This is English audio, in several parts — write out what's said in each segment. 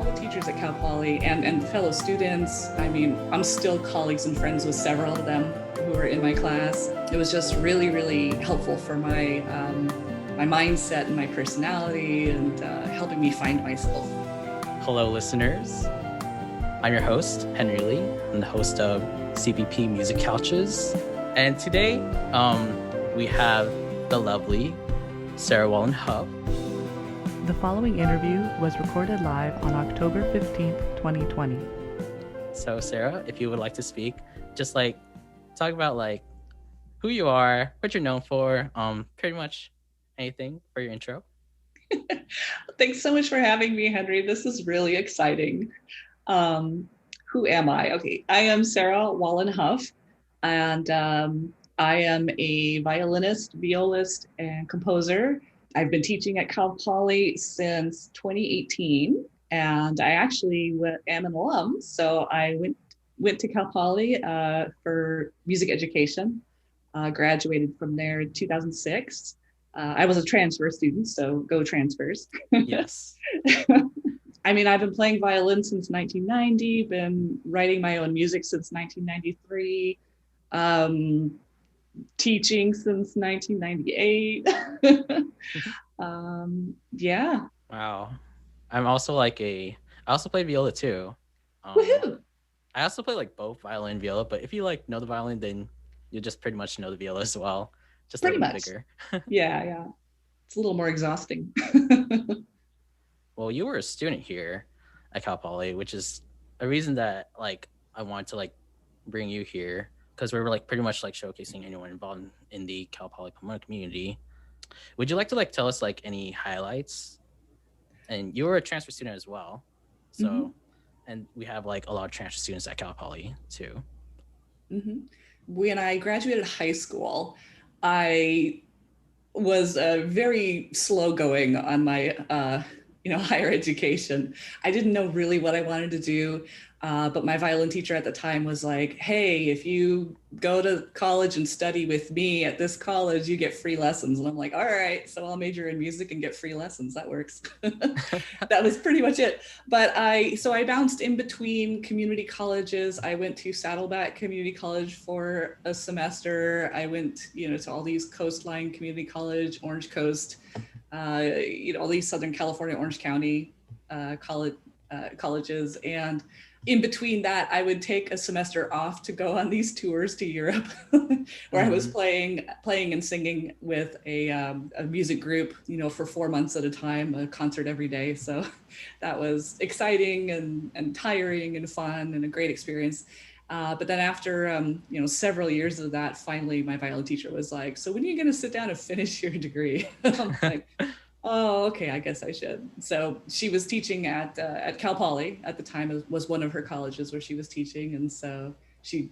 the teachers at Cal Poly and fellow students. I mean, I'm still colleagues and friends with several of them who are in my class. It was just really, really helpful for my mindset and my personality and helping me find myself. Hello, listeners. I'm your host, Henry Lee. I'm the host of CPP Music Couches. And today, we have the lovely Sarah Wallin-Huff. The following interview was recorded live on October 15th, 2020. So, Sarah, if you would like to speak, just talk about who you are, what you're known for, pretty much anything for your intro. Thanks so much for having me, Henry. This is really exciting. Who am I? Okay, I am Sarah Wallin-Huff, and I am a violinist, violist, and composer. I've been teaching at Cal Poly since 2018, and I actually am an alum. So I went to Cal Poly for music education, graduated from there in 2006. I was a transfer student, so go transfers. Yes. I mean, I've been playing violin since 1990, been writing my own music since 1993, teaching since 1998. Yeah. Wow. I'm also I also play viola too. Woohoo! I also play both violin and viola, but if you know the violin, then you just pretty much know the viola as well. Just pretty a little much bigger. Yeah. It's a little more exhausting. Well, you were a student here at Cal Poly, which is a reason that I wanted to bring you here, because we were pretty much showcasing anyone involved in the Cal Poly Pomona community. Would you like to tell us any highlights? And you were a transfer student as well, so Mm-hmm. And we have a lot of transfer students at Cal Poly too. Mm-hmm. When I graduated high school, I was very slow going on my higher education. I didn't know really what I wanted to do, but my violin teacher at the time was like, hey, if you go to college and study with me at this college, you get free lessons. And I'm like, all right, so I'll major in music and get free lessons. That works. That was pretty much it. But I bounced in between community colleges. I went to Saddleback Community College for a semester. I went, to all these coastline community college, Orange Coast, all these Southern California, Orange County colleges. And in between that, I would take a semester off to go on these tours to Europe, where I was playing and singing with a music group, for 4 months at a time, a concert every day. So that was exciting and tiring and fun and a great experience. But then after, several years of that, finally my violin teacher was like, so when are you going to sit down and finish your degree? I'm like, oh, okay, I guess I should. So she was teaching at Cal Poly at the time. Was one of her colleges where she was teaching. And so she,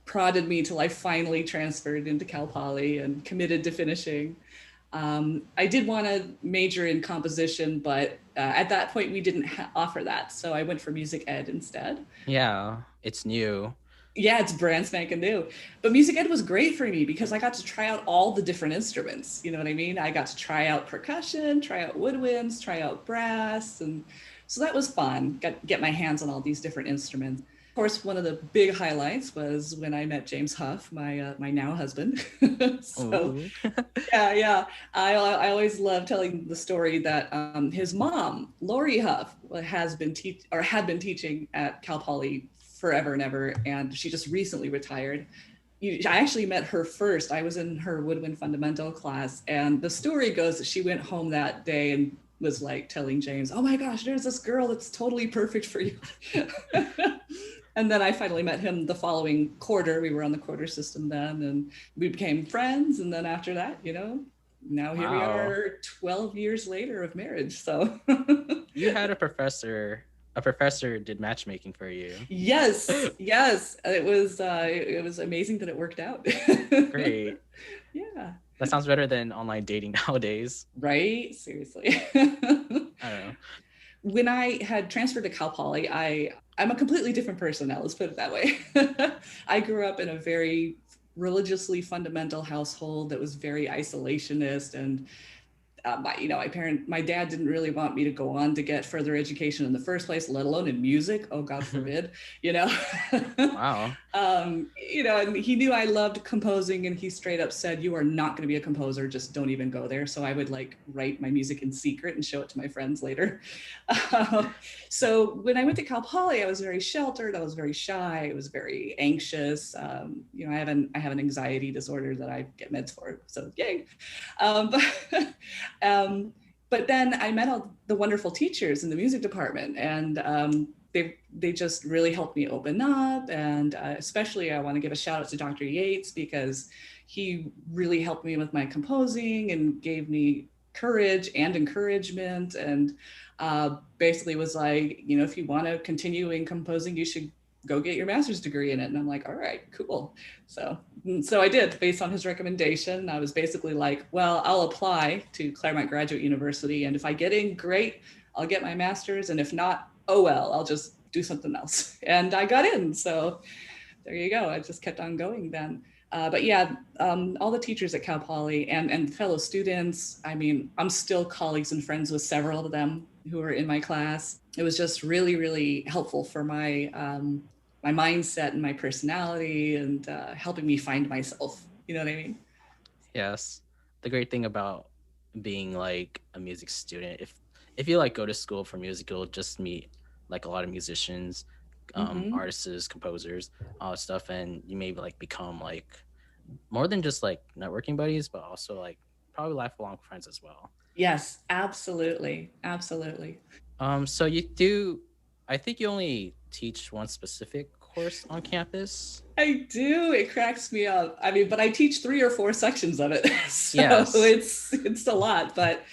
prodded me till I finally transferred into Cal Poly and committed to finishing. I did want to major in composition, but at that point we didn't offer that. So I went for music ed instead. Yeah, it's new. Yeah, it's brand spanking new. But music ed was great for me because I got to try out all the different instruments. You know what I mean? I got to try out percussion, try out woodwinds, try out brass. And so that was fun, get my hands on all these different instruments. Of course, one of the big highlights was when I met James Huff, my my husband. So yeah. I always love telling the story that his mom, Lori Huff, had been teaching at Cal Poly forever and ever, and she just recently retired. I actually met her first. I was in her woodwind fundamental class, and the story goes that she went home that day and was telling James, oh my gosh, there's this girl that's totally perfect for you. And then I finally met him the following quarter. We were on the quarter system then, and we became friends. And then after that, now here we are 12 years later of marriage. So you had a professor did matchmaking for you. Yes. It was amazing that it worked out. Great. Yeah. That sounds better than online dating nowadays. Right? Seriously. I don't know. When I had transferred to Cal Poly, I'm a completely different person now, let's put it that way. I grew up in a very religiously fundamental household that was very isolationist, and my dad didn't really want me to go on to get further education in the first place, let alone in music. Oh, God forbid, Wow. And he knew I loved composing, and he straight up said, "You are not going to be a composer. Just don't even go there." So I would like write my music in secret and show it to my friends later. So when I went to Cal Poly, I was very sheltered. I was very shy. I was very anxious. I have an anxiety disorder that I get meds for. So yay. But then I met all the wonderful teachers in the music department, and they just really helped me open up. And especially I want to give a shout out to Dr. Yates, because he really helped me with my composing and gave me courage and encouragement, and basically was like, if you want to continue in composing, you should go get your master's degree in it. And I'm like, all right, cool. So I did, based on his recommendation. I was basically like, well, I'll apply to Claremont Graduate University, and if I get in, great, I'll get my master's, and if not, oh well, I'll just do something else. And I got in, so there you go. I just kept on going then. But yeah, all the teachers at Cal Poly and fellow students, I mean, I'm still colleagues and friends with several of them who are in my class. It was just really, really helpful for my my mindset and my personality, and helping me find myself. You know what I mean? Yes. The great thing about being like a music student, if you like go to school for music, you'll just meet like a lot of musicians, artists, composers, all that stuff, and you maybe like become like more than just like networking buddies, but also like probably lifelong friends as well. Yes, absolutely, absolutely. So you do, I think you only teach one specific course on campus. I do. It cracks me up. I mean, but I teach 3 or 4 sections of it, so Yes. it's a lot. But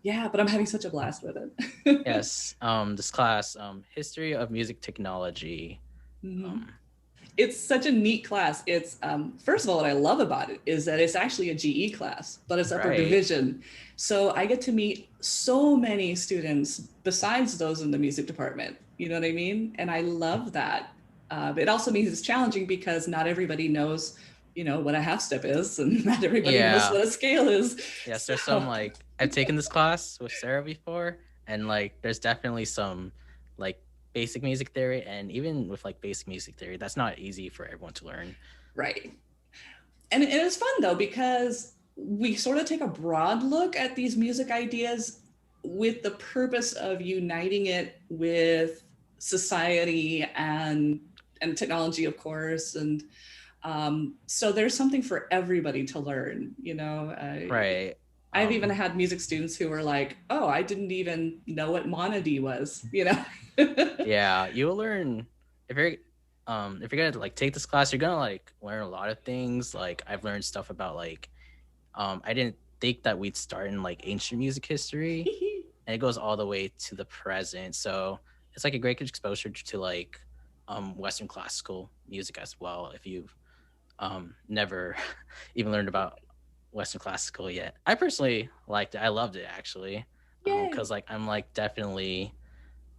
yeah, but I'm having such a blast with it. Yes. This class, History of Music Technology. It's such a neat class. It's first of all, what I love about it is that it's actually a GE class, but it's upper division. So I get to meet so many students besides those in the music department. You know what I mean? And I love that. It also means it's challenging because not everybody knows, what a half step is, and not everybody knows what a scale is. Yes, there's some like, I've taken this class with Sarah before, and like there's definitely some like basic music theory, and even with like basic music theory, that's not easy for everyone to learn. Right. And it's fun though, because we sort of take a broad look at these music ideas with the purpose of uniting it with society and technology, of course. And so there's something for everybody to learn, Right. I've even had music students who were like, oh, I didn't even know what monody was, Yeah, you'll learn if you're gonna like take this class, you're gonna like learn a lot of things. Like I've learned stuff about like I didn't think that we'd start in like ancient music history, and it goes all the way to the present. So it's like a great exposure to like Western classical music as well. If you've never even learned about Western classical yet, I personally liked it. I loved it actually, because like I'm like definitely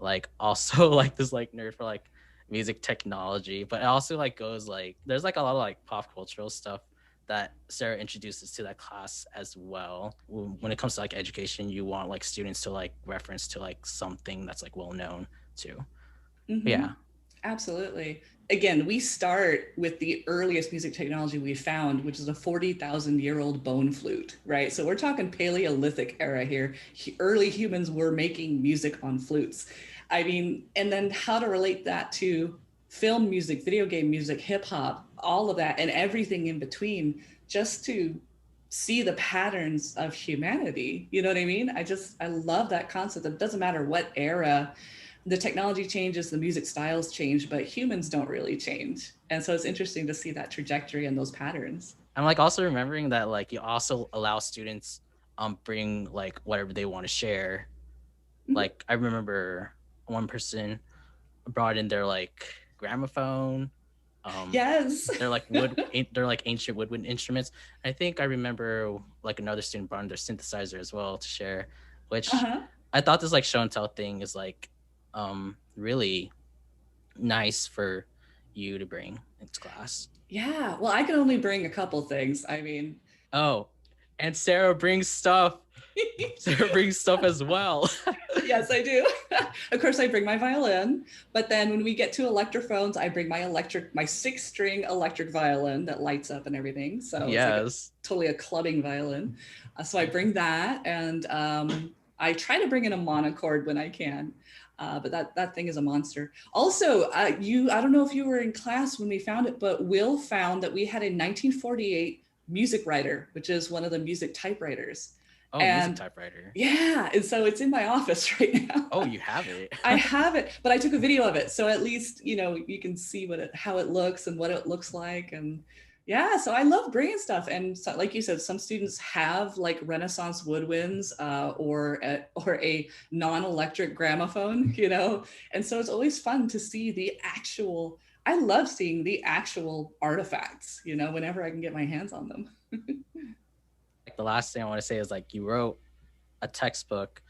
like also like this like nerd for like music technology, but it also like goes like there's like a lot of like pop cultural stuff that Sarah introduces to that class as well. When it comes to like education, you want like students to like reference to like something that's like well known too. Yeah, absolutely. Again, we start with the earliest music technology we found, which is a 40,000-year-old bone flute, right? So we're talking Paleolithic era here. Early humans were making music on flutes. I mean, and then how to relate that to film music, video game music, hip hop, all of that, and everything in between, just to see the patterns of humanity. You know what I mean? I love that concept. It doesn't matter what era the technology changes, the music styles change, but humans don't really change. And so it's interesting to see that trajectory and those patterns. I'm like also remembering that like you also allow students bring like whatever they want to share. Like I remember one person brought in their like gramophone. Yes. They're like ancient woodwind instruments. I think I remember like another student brought in their synthesizer as well to share, which I thought this like show and tell thing is like really nice for you to bring into class. Yeah, well, I can only bring a couple things. I mean, and Sarah brings stuff. Sarah brings stuff as well. Yes, I do. Of course, I bring my violin, but then when we get to electrophones, I bring my 6-string electric violin that lights up and everything. So it's like totally a clubbing violin. So I bring that, and I try to bring in a monochord when I can. But that thing is a monster. Also, I don't know if you were in class when we found it, but Will found that we had a 1948 music writer, which is one of the music typewriters. Oh, music typewriter. Yeah, and so it's in my office right now. Oh, you have it. I have it, but I took a video of it, so at least you can see how it looks and what it looks like, and yeah. So I love bringing stuff, and so, like you said, some students have like Renaissance woodwinds or a non-electric gramophone, and so it's always fun to see the actual. I love seeing the actual artifacts, whenever I can get my hands on them. The last thing I want to say is like you wrote a textbook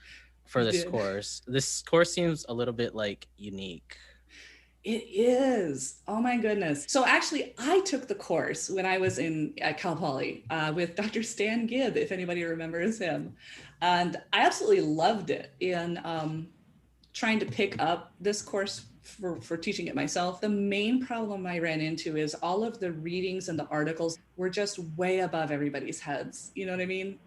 for this course. This course seems a little bit like unique. It is. Oh my goodness. So actually I took the course when I was at Cal Poly with Dr. Stan Gibb, if anybody remembers him. And I absolutely loved it in trying to pick up this course for teaching it myself. The main problem I ran into is all of the readings and the articles were just way above everybody's heads. You know what I mean?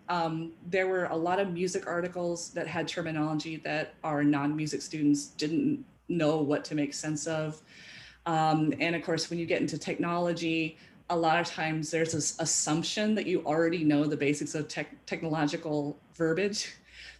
There were a lot of music articles that had terminology that our non-music students didn't know what to make sense of. And of course, when you get into technology, a lot of times there's this assumption that you already know the basics of technological verbiage.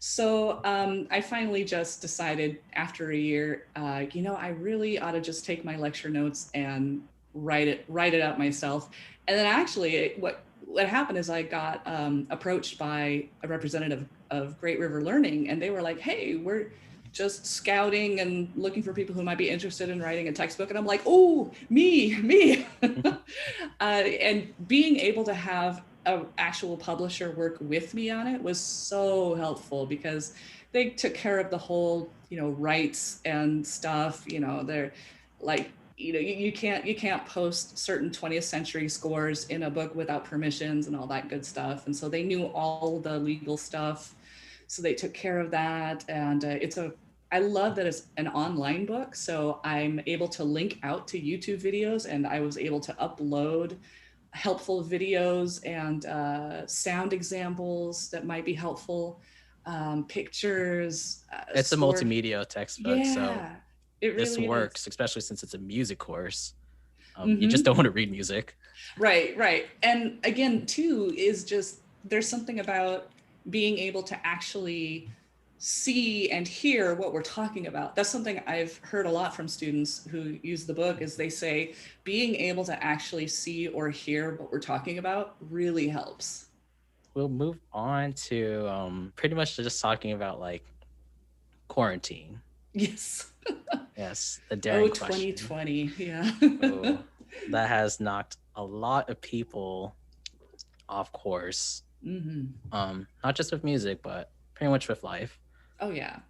So I finally just decided after a year, I really ought to just take my lecture notes and write it out myself. And then actually what happened is I got approached by a representative of Great River Learning, and they were like, hey, we're just scouting and looking for people who might be interested in writing a textbook. And I'm like, oh, me. And being able to have an actual publisher work with me on it was so helpful, because they took care of the whole, rights and stuff. They're like, you can't post certain 20th century scores in a book without permissions and all that good stuff. And so they knew all the legal stuff. So they took care of that. And I love that it's an online book. So I'm able to link out to YouTube videos, and I was able to upload helpful videos and sound examples that might be helpful, pictures. It's a multimedia textbook, yeah, so it really this works, is. especially since it's a music course. You just don't want to read music. Right. And again, too, is just there's something about being able to actually see and hear what we're talking about. That's something I've heard a lot from students who use the book, is they say being able to actually see or hear what we're talking about really helps. We'll move on to pretty much just talking about like quarantine. Yes. Yes, the daring question. 2020, yeah. That has knocked a lot of people off course. Not just with music, but pretty much with life. Oh yeah.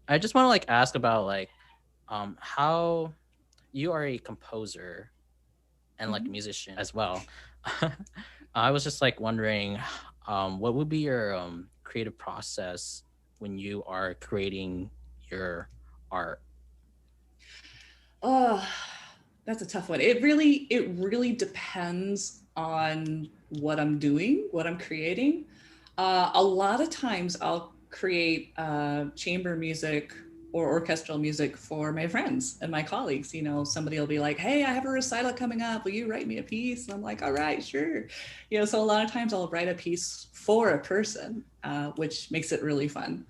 I just want to like ask about like how you are a composer and like a musician as well. I was just like wondering what would be your creative process when you are creating your art? Oh, that's a tough one. It really depends on what I'm doing, what I'm creating. A lot of times I'll create chamber music or orchestral music for my friends and my colleagues. Somebody will be like, hey, I have a recital coming up, will you write me a piece? And I'm like, all right, sure. So a lot of times I'll write a piece for a person, which makes it really fun.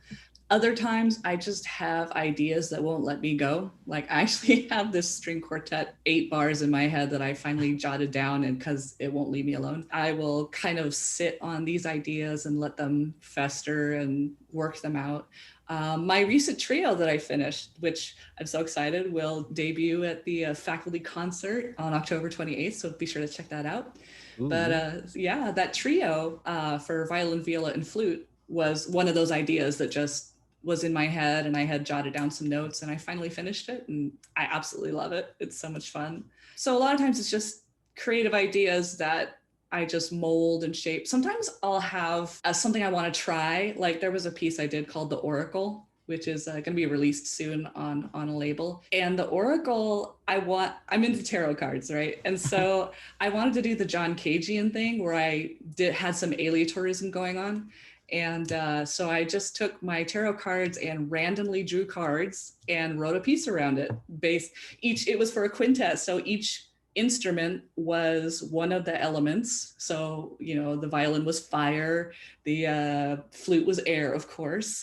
Other times I just have ideas that won't let me go. Like I actually have this string quartet 8 bars in my head that I finally jotted down, and because it won't leave me alone, I will kind of sit on these ideas and let them fester and work them out. My recent trio that I finished, which I'm so excited, will debut at the faculty concert on October 28th. So be sure to check that out. Ooh. But yeah, that trio for violin, viola, and flute was one of those ideas that just was in my head, and I had jotted down some notes, and I finally finished it, and I absolutely love it. It's so much fun. So a lot of times it's just creative ideas that I just mold and shape. Sometimes I'll have something I want to try. Like there was a piece I did called The Oracle, which is going to be released soon on a label. And the Oracle, I'm into tarot cards, right? And so I wanted to do the John Cagean thing where I had some aleatorism going on. And so I just took my tarot cards and randomly drew cards and wrote a piece around it. It was for a quintet. So each instrument was one of the elements. So, the violin was fire, the flute was air, of course,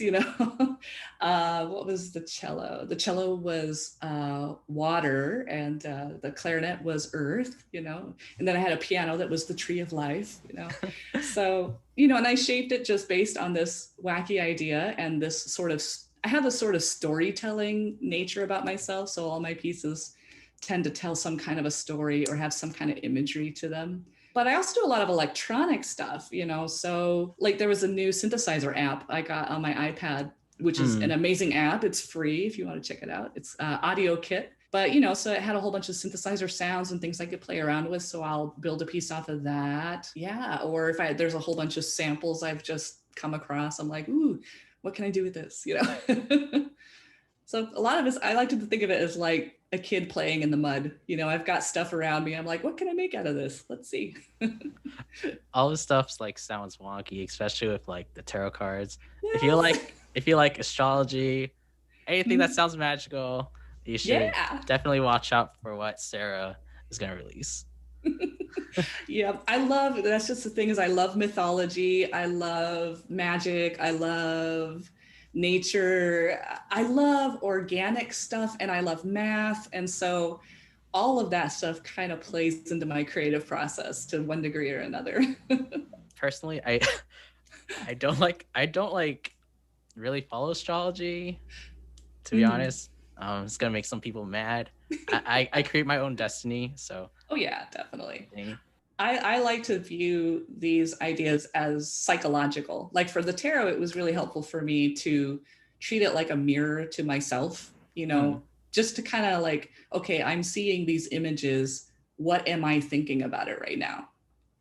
what was the cello? The cello was water, and the clarinet was earth, and then I had a piano that was the tree of life, So, and I shaped it just based on this wacky idea and I have a sort of storytelling nature about myself. So all my pieces tend to tell some kind of a story or have some kind of imagery to them. But I also do a lot of electronic stuff, so like there was a new synthesizer app I got on my iPad, which is an amazing app. It's free if you want to check it out. It's Audio Kit. But, so it had a whole bunch of synthesizer sounds and things I could play around with. So I'll build a piece off of that. Yeah. Or if there's a whole bunch of samples I've just come across, I'm like, ooh, what can I do with this? So a lot of this, I like to think of it as like a kid playing in the mud. I've got stuff around me. I'm like, what can I make out of this? Let's see. All this stuff's like sounds wonky, especially with like the tarot cards. Yes. If you like astrology, anything that sounds magical, you should definitely watch out for what Sarah is going to release. Yeah, that's just the thing is I love mythology. I love magic. I love nature. I love organic stuff and I love math. And so all of that stuff kind of plays into my creative process to one degree or another. Personally, I don't like really follow astrology, to be honest. It's gonna make some people mad. I create my own destiny, so. Oh yeah, definitely. I like to view these ideas as psychological. Like for the tarot, it was really helpful for me to treat it like a mirror to myself, just to kind of like, okay, I'm seeing these images. What am I thinking about it right now?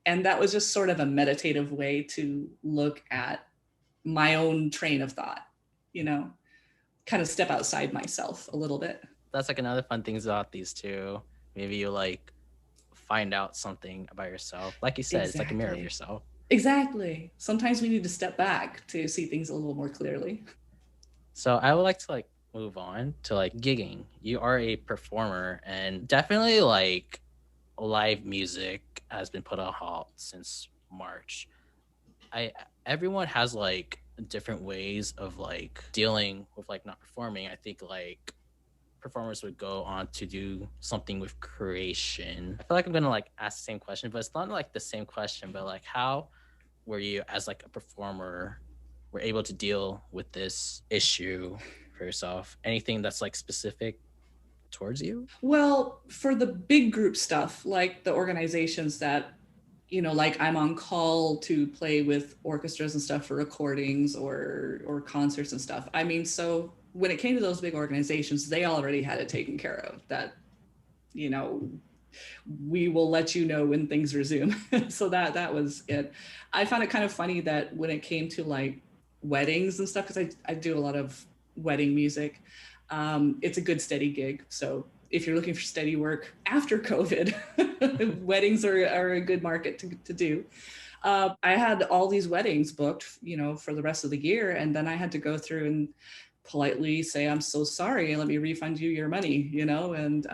And that was just sort of a meditative way to look at my own train of thought, kind of step outside myself a little bit. That's like another fun thing about these two. Maybe you like find out something about yourself. Like you said, It's like a mirror of yourself. Exactly. Sometimes we need to step back to see things a little more clearly. So I would like to like move on to like gigging. You are a performer, and definitely like live music has been put on halt since March. Everyone has like different ways of like dealing with like not performing. I think like performers would go on to do something with creation. I feel like I'm gonna like ask the same question, but it's not like the same question, but like how were you as like a performer were able to deal with this issue for yourself? Anything that's like specific towards you? Well, for the big group stuff, like the organizations that, like I'm on call to play with orchestras and stuff for recordings or concerts and stuff. I mean, so when it came to those big organizations, they already had it taken care of that, we will let you know when things resume. So that was it. I found it kind of funny that when it came to like weddings and stuff, because I do a lot of wedding music, it's a good steady gig. So if you're looking for steady work after COVID, weddings are a good market to do. I had all these weddings booked, for the rest of the year. And then I had to go through and politely say, I'm so sorry, let me refund you your money, and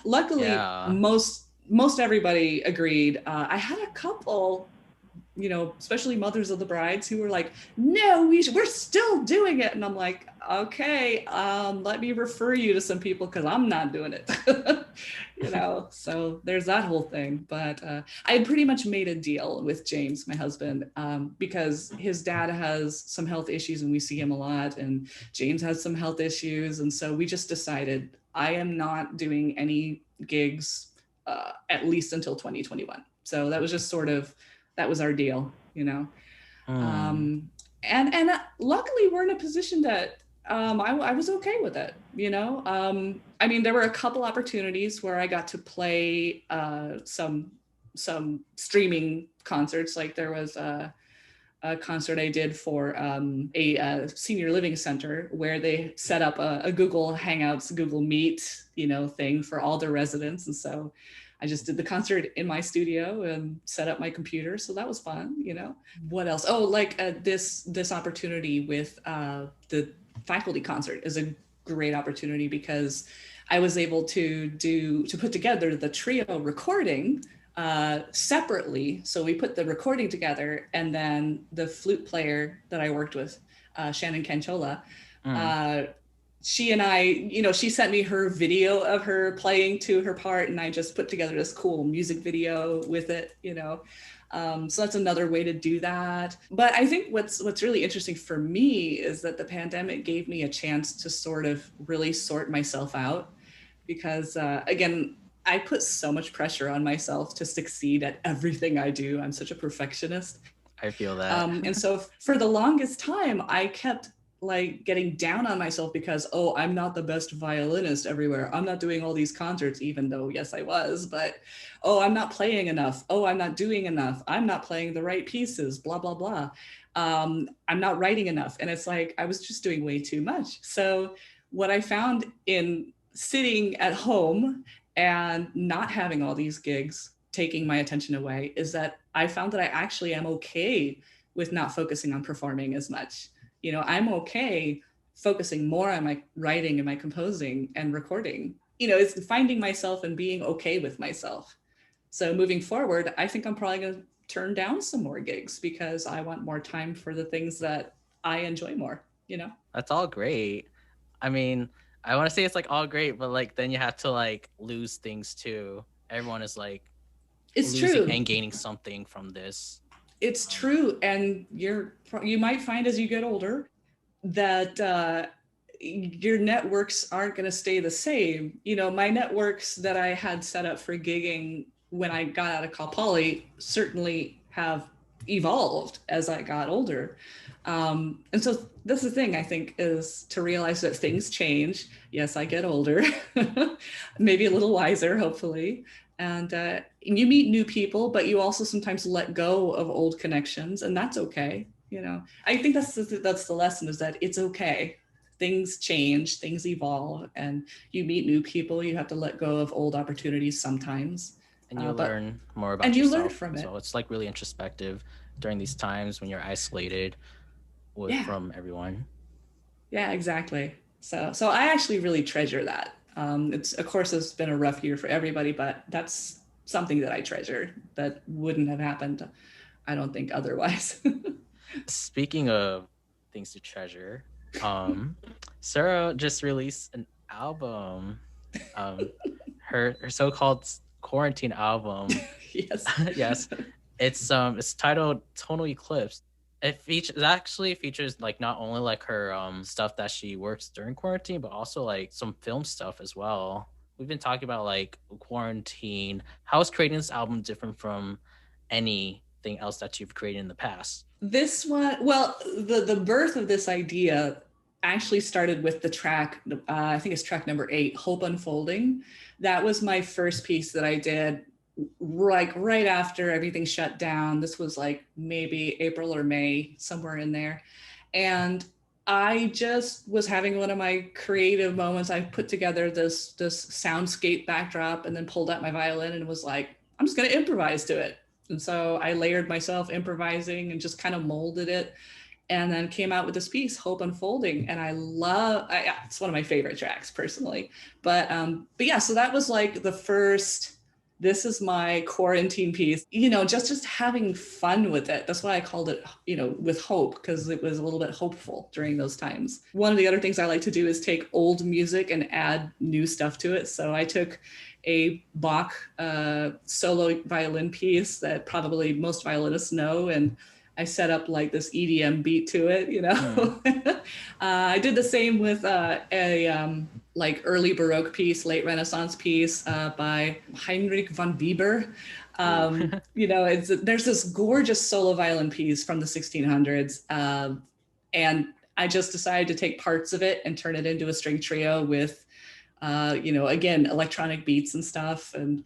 luckily most everybody agreed. I had a couple, especially mothers of the brides who were like, no, we're still doing it. And I'm like, okay, let me refer you to some people because I'm not doing it. So there's that whole thing. But I had pretty much made a deal with James, my husband, because his dad has some health issues and we see him a lot, and James has some health issues. And so we just decided I am not doing any gigs at least until 2021. So that was just that was our deal, and luckily we're in a position that I was okay with it, I mean, there were a couple opportunities where I got to play some some streaming concerts. Like there was a concert I did for a senior living center where they set up a Google Hangouts, Google Meet, thing for all their residents. And so I just did the concert in my studio and set up my computer. So that was fun, What else? Oh, like this opportunity with the faculty concert is a great opportunity because I was able to put together the trio recording separately. So we put the recording together, and then the flute player that I worked with, Shannon Canchola, she and I, she sent me her video of her playing to her part, and I just put together this cool music video with it, so that's another way to do that. But I think what's really interesting for me is that the pandemic gave me a chance to sort of really sort myself out, because again, I put so much pressure on myself to succeed at everything I do. I'm such a perfectionist. I feel that. And so for the longest time, I kept like getting down on myself because, oh, I'm not the best violinist everywhere. I'm not doing all these concerts, even though, yes, I was, but, oh, I'm not playing enough. Oh, I'm not doing enough. I'm not playing the right pieces, blah, blah, blah. I'm not writing enough. And it's like, I was just doing way too much. So what I found in sitting at home and not having all these gigs taking my attention away is that I found that I actually am okay with not focusing on performing as much. I'm okay focusing more on my writing and my composing and recording. It's finding myself and being okay with myself. So moving forward, I think I'm probably going to turn down some more gigs because I want more time for the things that I enjoy more, That's all great. I mean, I want to say it's like all great, but like then you have to like lose things too. Everyone is like it's losing true and gaining something from this. It's true. And you might find as you get older that your networks aren't going to stay the same. My networks that I had set up for gigging when I got out of Cal Poly certainly have evolved as I got older. And so that's the thing, I think, is to realize that things change. Yes, I get older, maybe a little wiser, hopefully. And you meet new people, but you also sometimes let go of old connections, and that's okay. I think that's the lesson, is that it's okay. Things change, things evolve, and you meet new people. You have to let go of old opportunities sometimes. And you learn more about yourself. And you learn from it. So it's like really introspective during these times when you're isolated from everyone. Yeah, exactly. So I actually really treasure that. Of course, it's been a rough year for everybody, but that's something that I treasure that wouldn't have happened, I don't think, otherwise. Speaking of things to treasure, Sarah just released an album, her so-called quarantine album. Yes. Yes. It's titled Tonal Eclipse. It actually features like not only like her stuff that she works during quarantine, but also like some film stuff as well. We've been talking about like quarantine. How is creating this album different from anything else that you've created in the past? This one, well, the birth of this idea actually started with the track, I think it's track number 8, Hope Unfolding. That was my first piece that I did right after everything shut down. This was like maybe April or May, somewhere in there. And I just was having one of my creative moments. I put together this soundscape backdrop and then pulled out my violin and was like, I'm just going to improvise to it. And so I layered myself improvising and just kind of molded it, and then came out with this piece, Hope Unfolding. And it's one of my favorite tracks personally. But yeah, so that was like the first, this is my quarantine piece, just having fun with it. That's why I called it, with hope, because it was a little bit hopeful during those times. One of the other things I like to do is take old music and add new stuff to it. So I took a Bach solo violin piece that probably most violinists know, and I set up like this EDM beat to it, I did the same with a like early Baroque piece, late Renaissance piece by Heinrich von Bieber. There's this gorgeous solo violin piece from the 1600s. And I just decided to take parts of it and turn it into a string trio with, again, electronic beats and stuff. And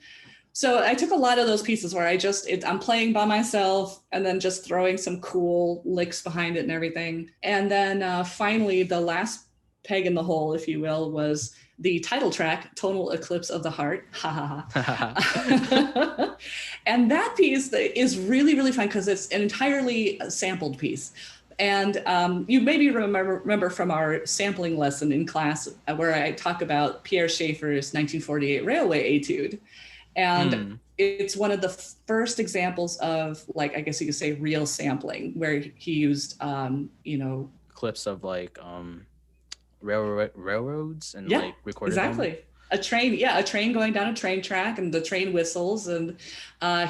So I took a lot of those pieces where I'm playing by myself and then just throwing some cool licks behind it and everything. And then finally, the last peg in the hole, if you will, was the title track, Tonal Eclipse of the Heart. Ha ha ha. And that piece is really, really fun because it's an entirely sampled piece. And you maybe remember from our sampling lesson in class where I talk about Pierre Schaeffer's 1948 Railway Etude. And it's one of the first examples of, like, I guess you could say real sampling, where he used, clips of like railroads and like recorded exactly. them. A train going down a train track and the train whistles, and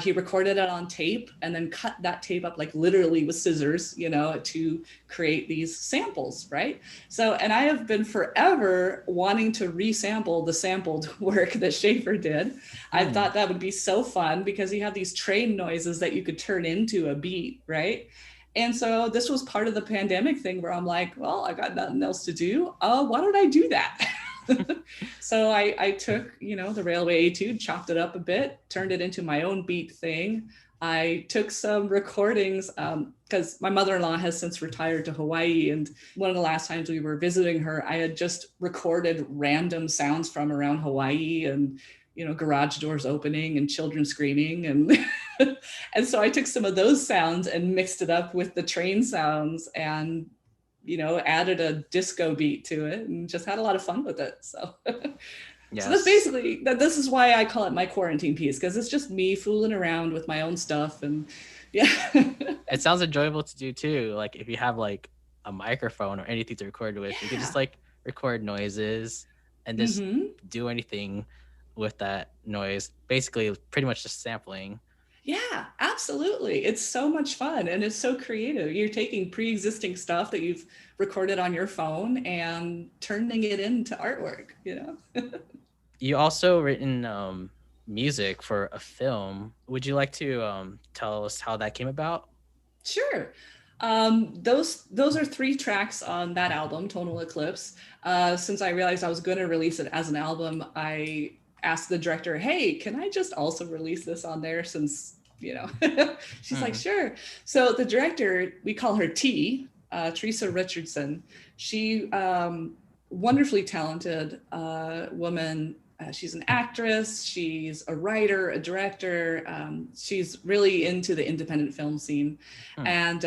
he recorded it on tape and then cut that tape up like literally with scissors, to create these samples, right? So, and I have been forever wanting to resample the sampled work that Schaeffer did. I thought that would be so fun because you have these train noises that you could turn into a beat, right? And so this was part of the pandemic thing where I'm like, well, I got nothing else to do. Why don't I do that? So I took, the Railway Etude, chopped it up a bit, turned it into my own beat thing. I took some recordings because my mother-in-law has since retired to Hawaii. And one of the last times we were visiting her, I had just recorded random sounds from around Hawaii and, garage doors opening and children screaming. And, and so I took some of those sounds and mixed it up with the train sounds and added a disco beat to it and just had a lot of fun with it. So, yes. So that's basically, this is why I call it my quarantine piece, because it's just me fooling around with my own stuff. And yeah. It sounds enjoyable to do too. Like if you have like a microphone or anything to record with, you can just like record noises and just do anything with that noise. Basically, pretty much just sampling. Yeah, absolutely. It's so much fun and it's so creative. You're taking pre-existing stuff that you've recorded on your phone and turning it into artwork, You also written music for a film. Would you like to tell us how that came about? Sure. Those are 3 tracks on that album, Tonal Eclipse. Since I realized I was going to release it as an album, I asked the director, hey, can I just also release this on there since, she's like, sure. So the director, we call her T, Teresa Richardson. She, wonderfully talented woman. She's an actress. She's a writer, a director. She's really into the independent film scene. And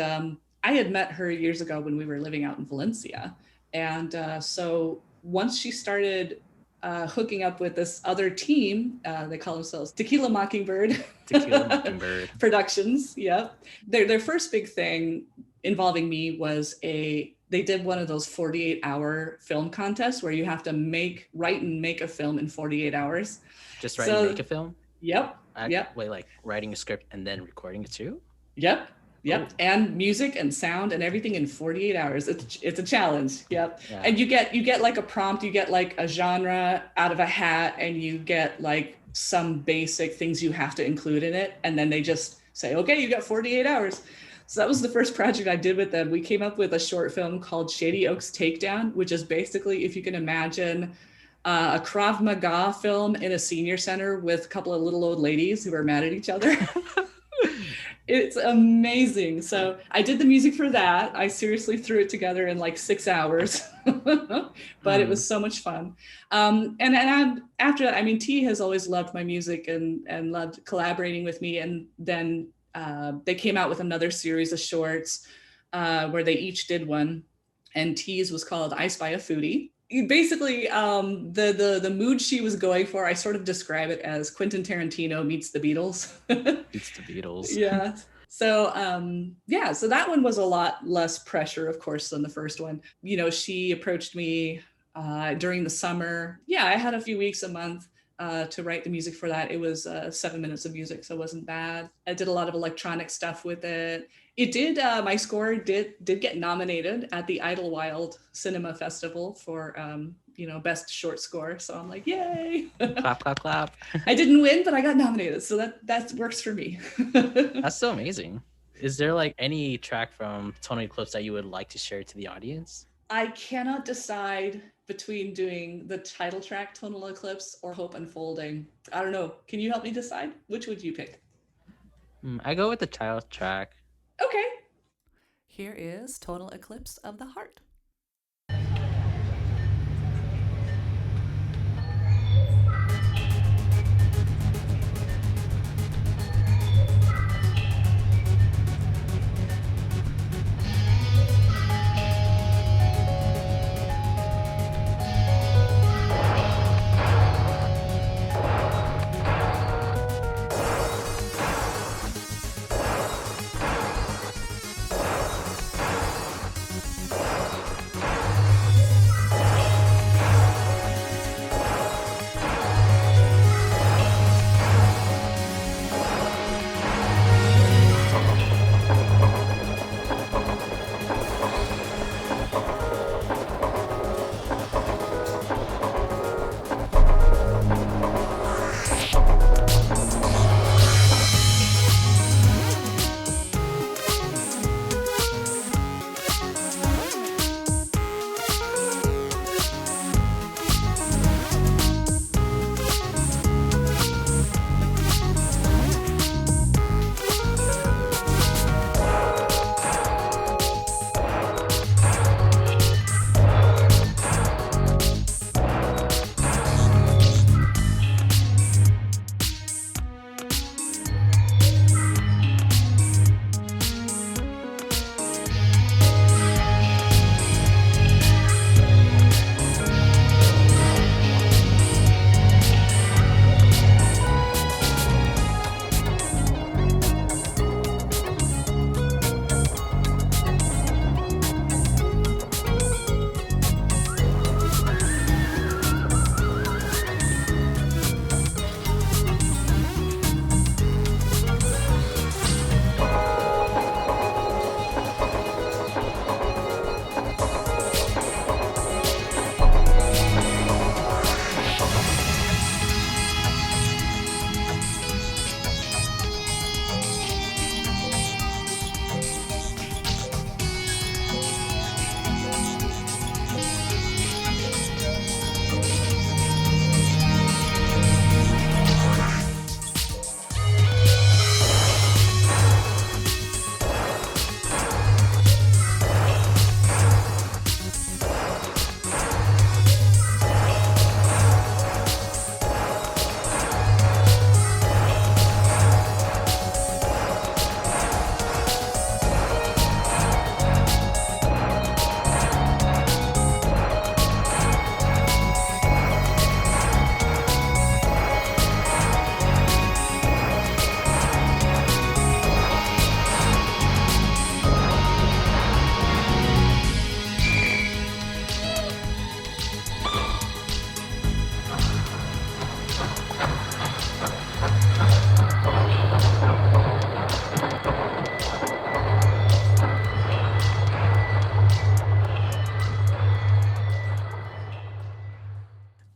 I had met her years ago when we were living out in Valencia. And so once she started hooking up with this other team, they call themselves Tequila Mockingbird. Tequila Mockingbird Productions. Yeah. Their first big thing involving me was they did one of those 48-hour film contests where you have to write and make a film in 48 hours. Just write and make a film? Yep. Wait, like writing a script and then recording it too? Yep. Oh. And music and sound and everything in 48 hours. It's a challenge. Yep. Yeah. And you get like a prompt, you get like a genre out of a hat, and you get like some basic things you have to include in it. And then they just say, okay, you got 48 hours. So that was the first project I did with them. We came up with a short film called Shady Oaks Takedown, which is basically, if you can imagine, a Krav Maga film in a senior center with a couple of little old ladies who are mad at each other. It's amazing. So I did the music for that. I seriously threw it together in like 6 hours, but it was so much fun. And after that, I mean, T has always loved my music and loved collaborating with me. And then they came out with another series of shorts where they each did one. And T's was called I Spy A Foodie. Basically, the mood she was going for, I sort of describe it as Quentin Tarantino meets the Beatles. Meets the Beatles. Yeah. So, so that one was a lot less pressure, of course, than the first one. She approached me during the summer. Yeah, I had a few weeks, a month to write the music for that. It was 7 minutes of music, so it wasn't bad. I did a lot of electronic stuff with it. It did, my score did get nominated at the Idlewild Cinema Festival for, best short score. So I'm like, yay. Clap, clap, clap. I didn't win, but I got nominated. So that works for me. That's so amazing. Is there like any track from Tonal Eclipse that you would like to share to the audience? I cannot decide between doing the title track Tonal Eclipse or Hope Unfolding. I don't know. Can you help me decide? Which would you pick? I go with the title track. Okay. Here is Tonal Eclipse of the Heart.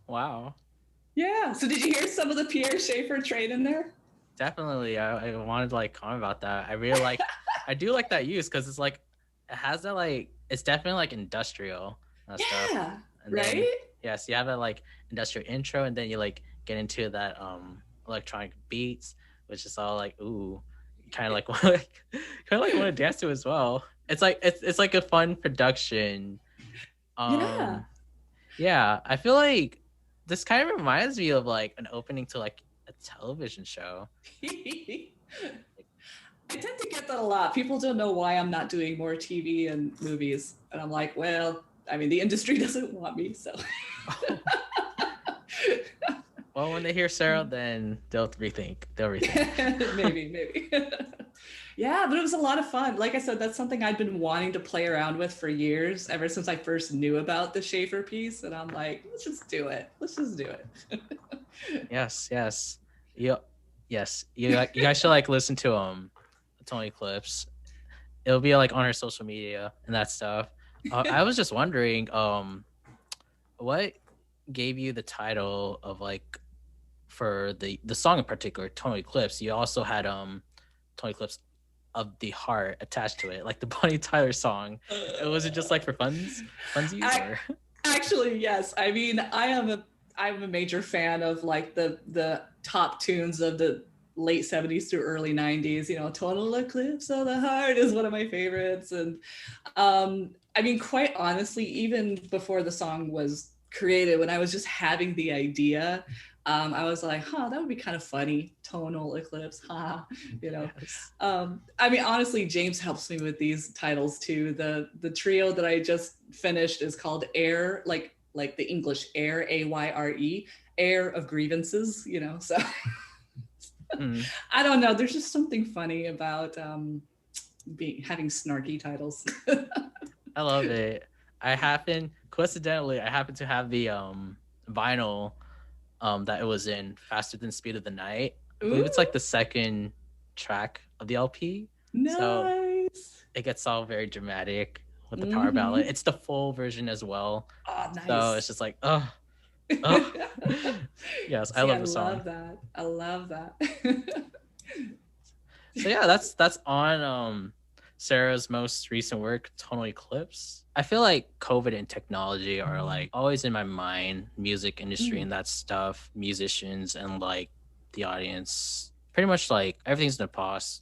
Wow. Yeah. So did you hear some of the Pierre Schaeffer train in there? Definitely. I wanted to like comment about that. I really like I do like that use because it's like it has that like it's definitely like industrial stuff. Yeah. And Right? then yes, you have that like industrial intro and then you like get into that electronic beats, which is all like ooh, kind of like kind of like want to dance to as well. It's like it's like a fun production. Yeah. Yeah, I feel like this kind of reminds me of like an opening to like a television show. I tend to get that a lot. People don't know why I'm not doing more TV and movies. And I'm like, well, I mean, the industry doesn't want me, so. Well, when they hear Sarah, then they'll rethink. Maybe. Yeah, but it was a lot of fun. Like I said, that's something I'd been wanting to play around with for years, ever since I first knew about the Schaefer piece. And I'm like, let's just do it. Yes. Yes. You guys should like listen to Tonal Eclipse. It'll be like on her social media and that stuff. I was just wondering, what gave you the title of like for the song in particular, Tonal Eclipse? You also had Tonal Eclipse of the heart attached to it, like the Bonnie Tyler song. Was it just like for funsies or? Actually, yes. I mean, I'm a major fan of like the top tunes of the late 70s through early 90s. You know, Tonal Eclipse of the Heart is one of my favorites. And I mean, quite honestly, even before the song was created, when I was just having the idea, I was like, that would be kind of funny. Tonal Eclipse, you know. Yes. I mean, honestly, James helps me with these titles too. The trio that I just finished is called Air, like the English Air, Ayre, Air of Grievances, you know. So I don't know. There's just something funny about having snarky titles. I love it. Coincidentally, I happen to have the vinyl that it was in, Faster Than Speed of the Night. I believe it's like the second track of the LP. Nice. So it gets all very dramatic with the power ballad. It's the full version as well. Oh, nice. So it's just like, yes, See, I love the song. I love that. So yeah, that's on Sarah's most recent work, Tonal Eclipse. I feel like COVID and technology are like always in my mind, music industry and that stuff, musicians and like the audience. Pretty much like everything's in a pause,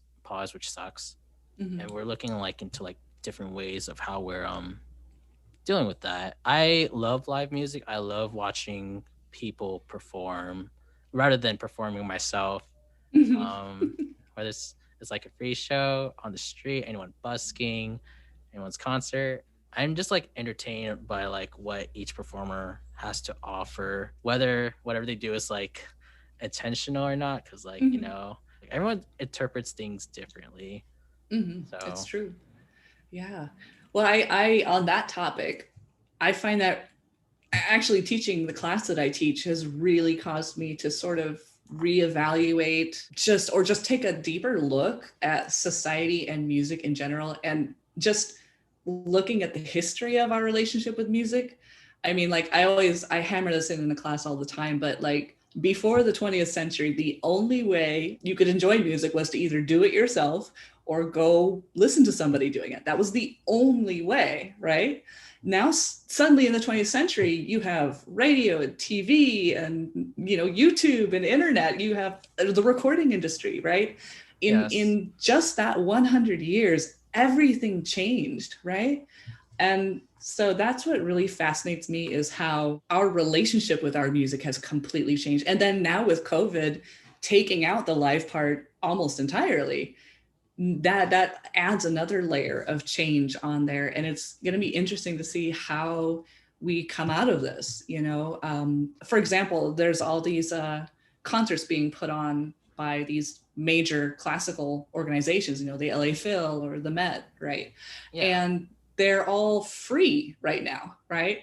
which sucks. And we're looking like into like different ways of how we're dealing with that. I love live music. I love watching people perform rather than performing myself. Whether it's like a free show on the street, anyone busking, anyone's concert. I'm just like entertained by like what each performer has to offer, whether whatever they do is like intentional or not, because like you know, like, everyone interprets things differently. So that's true. Yeah. Well, I on that topic, I find that actually teaching the class that I teach has really caused me to sort of reevaluate just take a deeper look at society and music in general, and just looking at the history of our relationship with music. I mean, like I hammer this in the class all the time, but like before the 20th century, the only way you could enjoy music was to either do it yourself or go listen to somebody doing it. That was the only way, right? Now suddenly in the 20th century, you have radio and TV and, you know, YouTube and internet. You have the recording industry, right? In just that 100 years, everything changed, right? And so that's what really fascinates me, is how our relationship with our music has completely changed. And then now with COVID taking out the live part almost entirely, that adds another layer of change on there. And it's going to be interesting to see how we come out of this. You know, for example, there's all these concerts being put on by these major classical organizations, you know, the LA Phil or the Met, right? Yeah. And they're all free right now, right?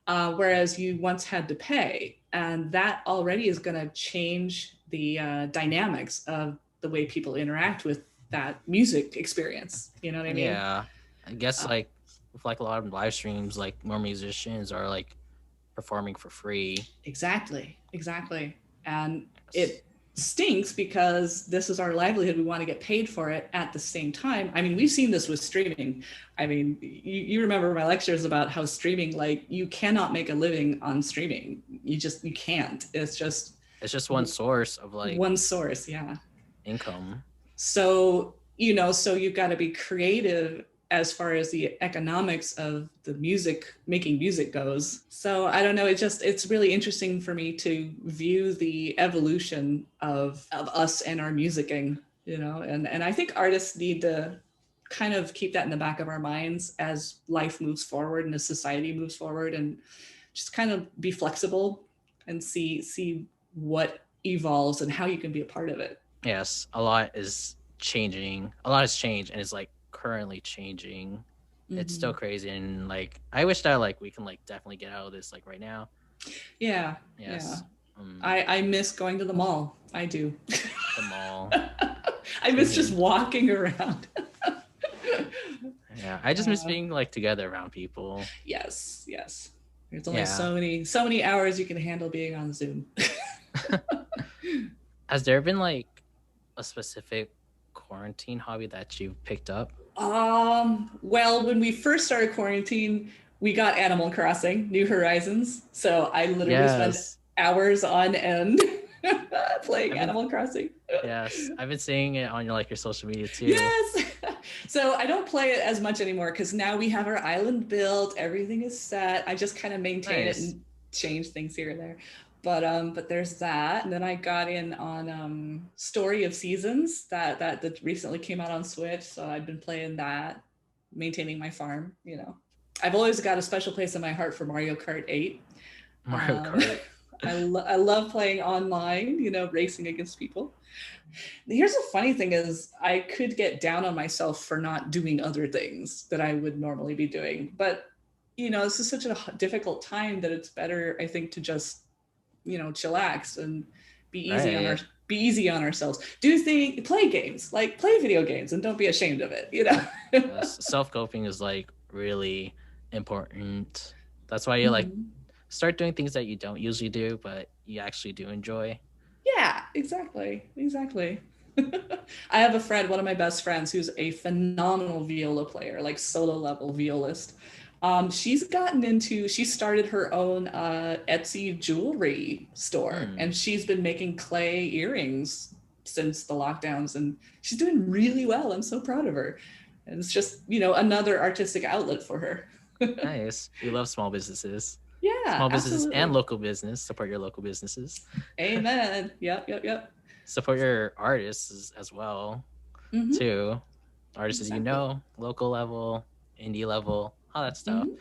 Whereas you once had to pay. And that already is going to change the dynamics of the way people interact with that music experience. You know what I mean? Yeah. I guess like with like a lot of live streams, like more musicians are like performing for free. Exactly. And it stinks because this is our livelihood. We want to get paid for it at the same time. I mean, we've seen this with streaming. I mean, you remember my lectures about how streaming, like you cannot make a living on streaming. You can't. It's just one source of like income. So, you know, so you've got to be creative as far as the economics of the making music goes. So I don't know, it's really interesting for me to view the evolution of us and our musicking, you know, and I think artists need to kind of keep that in the back of our minds as life moves forward and as society moves forward, and just kind of be flexible and see what evolves and how you can be a part of it. Yes, a lot is changing. A lot has changed and is like currently changing. It's still crazy, and like I wish that like we can like definitely get out of this like right now. Yeah. Yes. Yeah. I miss going to the mall. I do. The mall. I miss just walking around. Yeah, I just miss being like together around people. Yes. There's only so many hours you can handle being on Zoom. Has there been like a specific quarantine hobby that you picked up? Well, when we first started quarantine, we got Animal Crossing, New Horizons. So I literally spent Yes. hours on end playing I've been Animal Crossing. yes, I've been seeing it on your social media too. Yes. So I don't play it as much anymore because now we have our island built, everything is set. I just kind of maintain it Nice. and change things here and there. But there's that. And then I got in on Story of Seasons that recently came out on Switch. So I've been playing that, maintaining my farm, you know. I've always got a special place in my heart for Mario Kart 8. Mario Kart. I love playing online, you know, racing against people. Here's the funny thing is I could get down on myself for not doing other things that I would normally be doing. But, you know, this is such a difficult time that it's better, I think, to just, you know, chillax and be Right. be easy on ourselves. Play games, like play video games and don't be ashamed of it, you know? Yes, self-coping is like really important. That's why you like Mhm. start doing things that you don't usually do, but you actually do enjoy. Yeah, exactly. Exactly. I have a friend, one of my best friends, who's a phenomenal viola player, like solo level violist. She started her own Etsy jewelry store, Hmm. and she's been making clay earrings since the lockdowns, and she's doing really well. I'm so proud of her. And it's just, you know, another artistic outlet for her. Nice. We love small businesses. Yeah, Small businesses and absolutely. local business. Support your local businesses. Amen. Yep, yep, yep. Support your artists as well, Mm-hmm. too. Artists you Exactly. know, local level, indie level, all that stuff. Mm-hmm.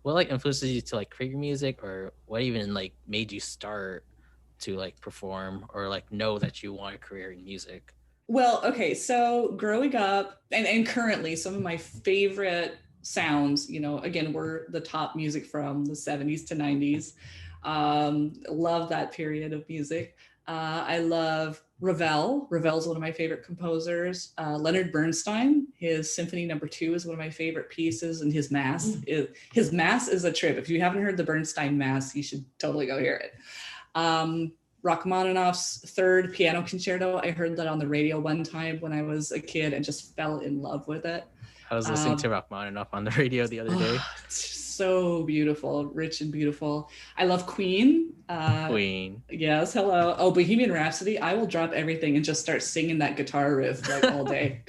What like influences you to like create your music, or what even like made you start to like perform or like know that you want a career in music? Well, okay, so growing up and currently, some of my favorite sounds, you know, again, were the top music from the 70s to 90s. Love that period of music. I love Ravel. Ravel's one of my favorite composers. Leonard Bernstein, his Symphony Number 2 is one of my favorite pieces, and his Mass is a trip. If you haven't heard the Bernstein Mass, you should totally go hear it. Um, Rachmaninoff's third piano concerto. I heard that on the radio one time when I was a kid and just fell in love with it. I was listening to Rachmaninoff on the radio the other day. Oh, it's so beautiful, rich and beautiful. I love Queen. Queen. Yes, hello. Oh, Bohemian Rhapsody. I will drop everything and just start singing that guitar riff like all day.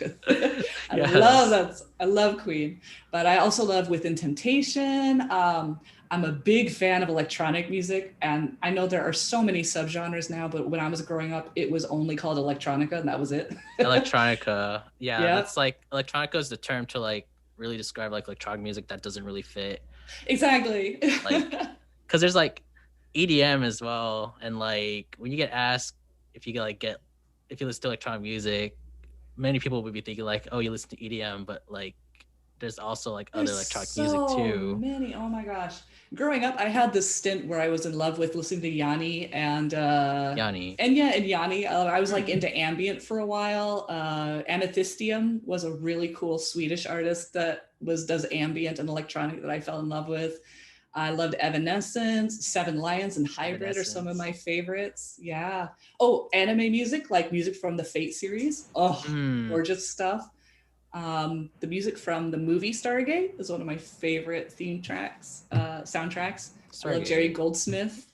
I love Yes. that. I love Queen, but I also love Within Temptation. I'm a big fan of electronic music, and I know there are so many subgenres now, but when I was growing up, it was only called electronica, and that was it. Electronica. Yeah, Yeah, that's like electronica is the term to like really describe like electronic music that doesn't really fit exactly. like because there's like EDM as well, and like when you get asked if you get if you listen to electronic music, many people would be thinking like, oh, you listen to EDM, but like there's also like other There's electronic music so too. many. Oh my gosh. Growing up, I had this stint where I was in love with listening to Yanni and Yanni. Enya and Yanni. I was like Hmm. into ambient for a while. Amethystium was a really cool Swedish artist that does ambient and electronic that I fell in love with. I loved Evanescence, Seven Lions, and Hybrid are some of Evanescence. my favorites. Yeah. Oh, anime music, like music from the Fate series. Oh, Hmm. gorgeous stuff. The music from the movie Stargate is one of my favorite soundtracks. I love Jerry Stargate. Goldsmith.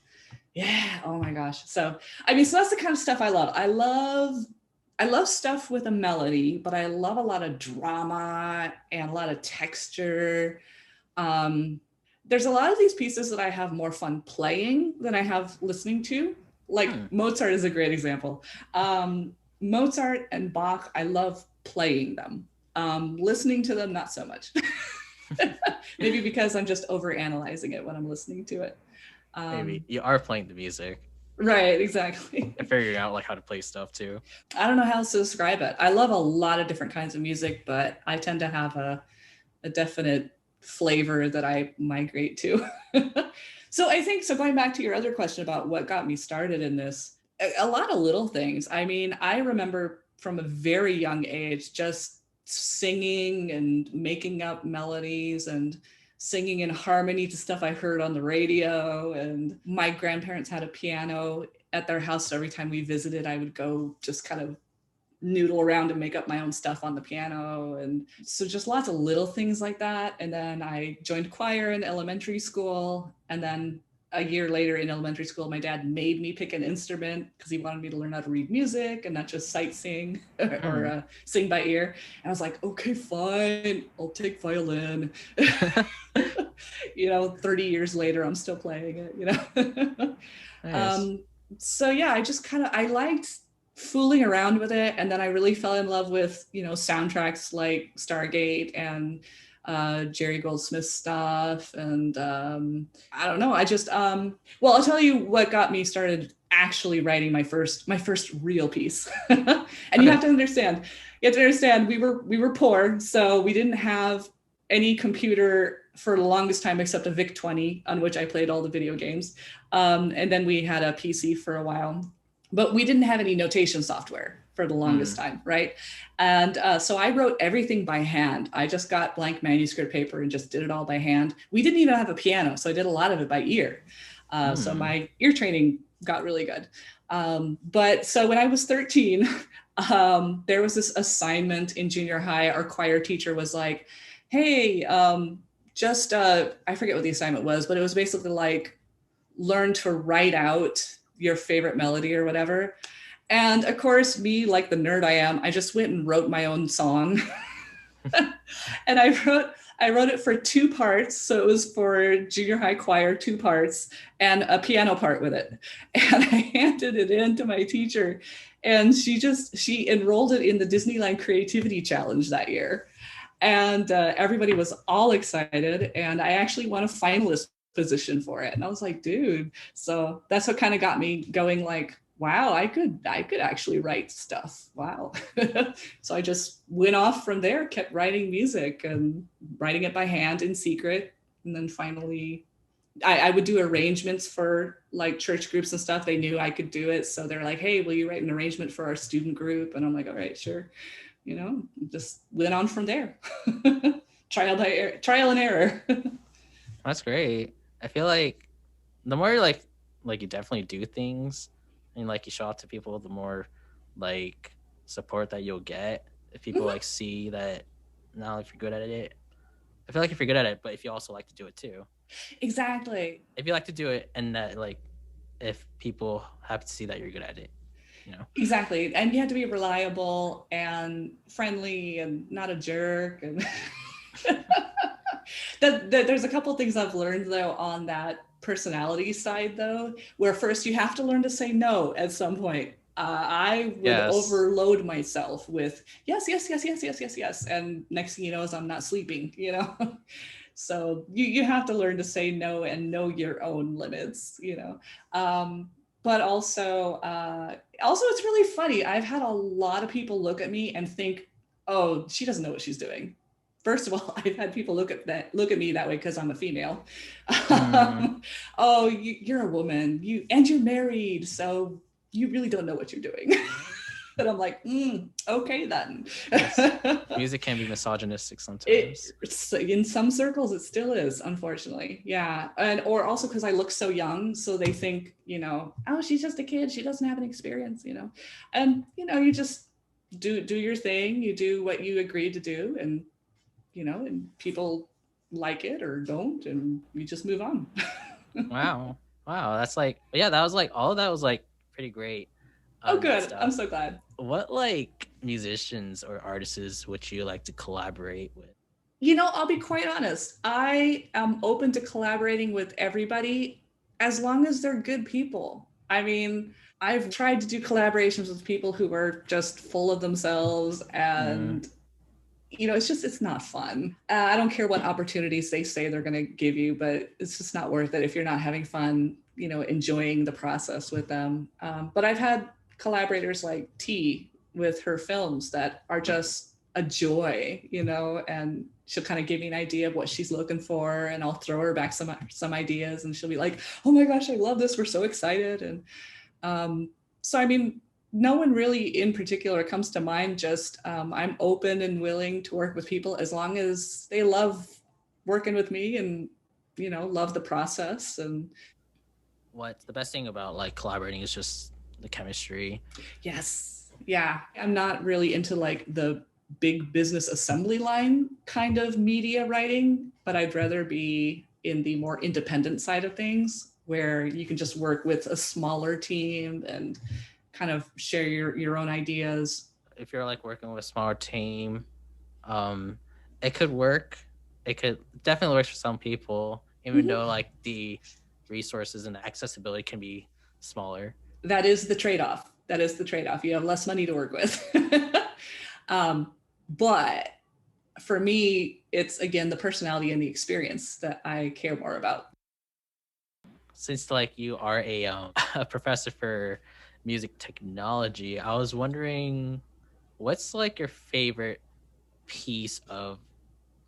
Yeah. Oh my gosh. So that's the kind of stuff I love. I love stuff with a melody, but I love a lot of drama and a lot of texture. Um, there's a lot of these pieces that I have more fun playing than I have listening to. Like Hmm. Mozart is a great example. Mozart and Bach, I love playing them. Listening to them, not so much. Maybe because I'm just over analyzing it when I'm listening to it. Maybe Um, you are playing the music right, exactly. and figuring out like how to play stuff too. I don't know how else to describe it. I love a lot of different kinds of music, but I tend to have a definite flavor that I migrate to. So I think, so going back to your other question about what got me started in this, a lot of little things. I mean, I remember from a very young age just singing and making up melodies and singing in harmony to stuff I heard on the radio. And my grandparents had a piano at their house. So every time we visited, I would go just kind of noodle around and make up my own stuff on the piano. And so just lots of little things like that. And then I joined choir in elementary school. And then a year later in elementary school, my dad made me pick an instrument because he wanted me to learn how to read music and not just sight sing or sing by ear. And I was like, okay, fine, I'll take violin. 30 years later, I'm still playing it, Nice. So yeah, I liked fooling around with it. And then I really fell in love with, soundtracks like Stargate and Jerry Goldsmith stuff. And I don't know, well, I'll tell you what got me started actually writing my first real piece. And Okay. you have to understand, we were poor, so we didn't have any computer for the longest time except a VIC-20 on which I played all the video games. And then we had a PC for a while, but we didn't have any notation software for the longest time, right? And so I wrote everything by hand. I just got blank manuscript paper and just did it all by hand. We didn't even have a piano, so I did a lot of it by ear. So my ear training got really good. But so when I was 13, there was this assignment in junior high. Our choir teacher was like, hey, I forget what the assignment was, but it was basically like, learn to write out your favorite melody or whatever. And of course, me, like the nerd I am, I just went and wrote my own song. And I wrote it for 2 parts. So it was for junior high choir, 2 parts, and a piano part with it. And I handed it in to my teacher, and she enrolled it in the Disneyland Creativity Challenge that year. And everybody was all excited. And I actually won a finalist position for it. And I was like, dude. So that's what kind of got me going, like, wow, I could actually write stuff. Wow. So I just went off from there, kept writing music and writing it by hand in secret. And then finally, I would do arrangements for like church groups and stuff. They knew I could do it. So they're like, hey, will you write an arrangement for our student group? And I'm like, all right, sure. Just went on from there. Trial and error. That's great. I feel like the more like you definitely do things and like you show out to people, the more like support that you'll get. If people like see that now if you're good at it. I feel like if you're good at it, but if you also like to do it too. Exactly. If you like to do it and that like if people have to see that you're good at it. Exactly. And you have to be reliable and friendly and not a jerk. And there's a couple of things I've learned though on that personality side though, where first you have to learn to say no at some point. I would overload myself with yes. And next thing you know is I'm not sleeping, So you have to learn to say no and know your own limits, But also it's really funny. I've had a lot of people look at me and think, oh, she doesn't know what she's doing. First of all, I've had people look at me that way because I'm a female. Oh, you're a woman, you're married, so you really don't know what you're doing. And I'm like, okay then. Yes. Music can be misogynistic sometimes. In some circles, it still is, unfortunately. Yeah, or also because I look so young, so they think, oh, she's just a kid, she doesn't have any experience, And you just do your thing, you do what you agreed to do, and and people like it or don't, and you just move on. Wow, that's like, that was like all of that was like pretty great. Oh, good. I'm so glad. What like musicians or artists would you like to collaborate with? I'll be quite honest. I am open to collaborating with everybody as long as they're good people. I mean, I've tried to do collaborations with people who are just full of themselves and it's not fun. I don't care what opportunities they say they're going to give you, but it's just not worth it if you're not having fun, enjoying the process with them. But I've had collaborators like T with her films that are just a joy, and she'll kind of give me an idea of what she's looking for, and I'll throw her back some ideas, and she'll be like, oh my gosh, I love this, we're so excited. And so I mean, no one really in particular comes to mind. Just I'm open and willing to work with people as long as they love working with me and love the process. And what's the best thing about like collaborating is just the chemistry. Yes. Yeah. I'm not really into like the big business assembly line kind of media writing, but I'd rather be in the more independent side of things where you can just work with a smaller team and kind of share your own ideas. If you're like working with a smaller team, it could work. It could definitely work for some people, even though like the resources and the accessibility can be smaller. That is the trade-off. That is the trade-off. You have less money to work with. But for me, it's again the personality and the experience that I care more about. Since like you are a a professor for music technology, I was wondering what's like your favorite piece of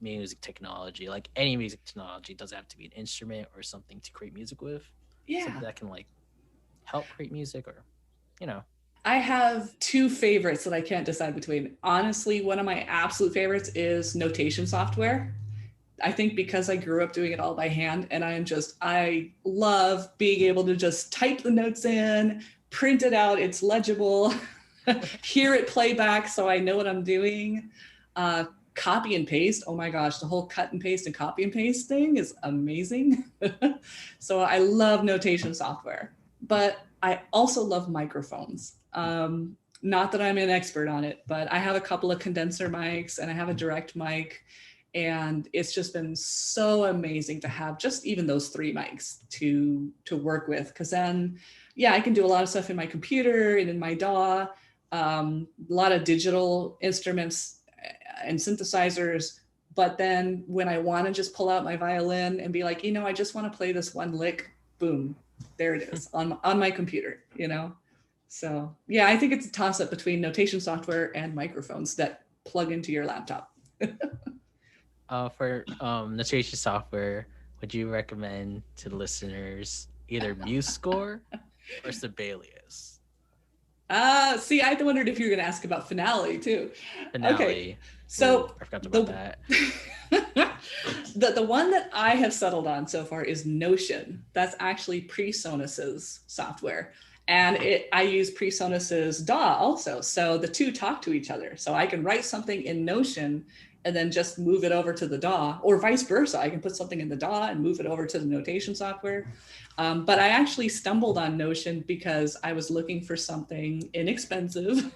music technology? Like any music technology, does it have to be an instrument or something to create music with? Yeah. Something that can like help create music, or you know. I have two favorites that I can't decide between. Honestly, one of my absolute favorites is notation software. I think because I grew up doing it all by hand, and I love being able to just type the notes in, print it out, it's legible, hear it play back so I know what I'm doing. Copy and paste. Oh my gosh, the whole cut and paste and copy and paste thing is amazing. So I love notation software, but I also love microphones. Not that I'm an expert on it, but I have a couple of condenser mics and I have a direct mic. And it's just been so amazing to have just even those three mics to work with. Because then, yeah, I can do a lot of stuff in my computer and in my DAW, a lot of digital instruments and synthesizers. But then when I want to just pull out my violin and be like, I just want to play this one lick, boom, there it is on my computer, So yeah, I think it's a toss up between notation software and microphones that plug into your laptop. For notation software, would you recommend to the listeners either MuseScore or Sibelius? See, I wondered if you were going to ask about Finale too. Finale. Okay, so I forgot about that. the one that I have settled on so far is Notion. That's actually PreSonus's software. And I use PreSonus's DAW also. So the two talk to each other. So I can write something in Notion and then just move it over to the DAW, or vice versa. I can put something in the DAW and move it over to the notation software. But I actually stumbled on Notion because I was looking for something inexpensive,